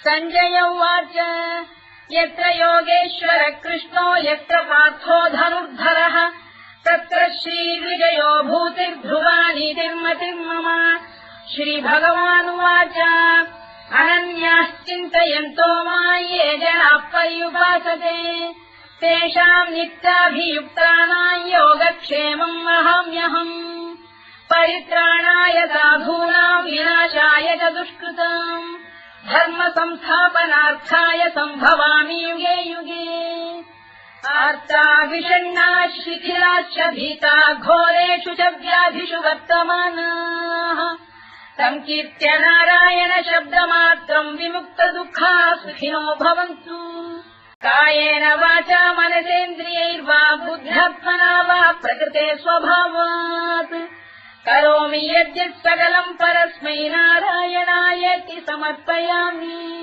संजय उवाच यत्र योगेश्वर कृष्णो यत्र पार्थो धनुर्धरः तत्र श्रीविजयो भूतिर्ध्रुवानीतिर्मतिर्मम। श्रीभगवानुवाच अनन्याश्चिन्तयन्तो मां ये जनाः पर्युपासते तेषाम् नित्याभियुक्तानां योगक्षेमम् वहाम्यहम्। परित्राणाय साधूनां विनाशाय च दुष्कृताम् धर्म संस्थापनार्थाय सम्भवामि युगे युगे। आर्ता विषण्णाः शिथिलाश्च भीता घोरेषु च व्याधिषु वर्तमानाः संकीर्त्य नारायण शब्दमात्रम् विमुक्त दुःखाः सुखिनो भवन्तु। कायेन वाचा मनसेन्द्रियैर्वा बुद्ध्यात्मना वा प्रकृते स्वभावात् करोमि यद्यत् सकलम् परस्मै नारायणायेति समर्पयामि।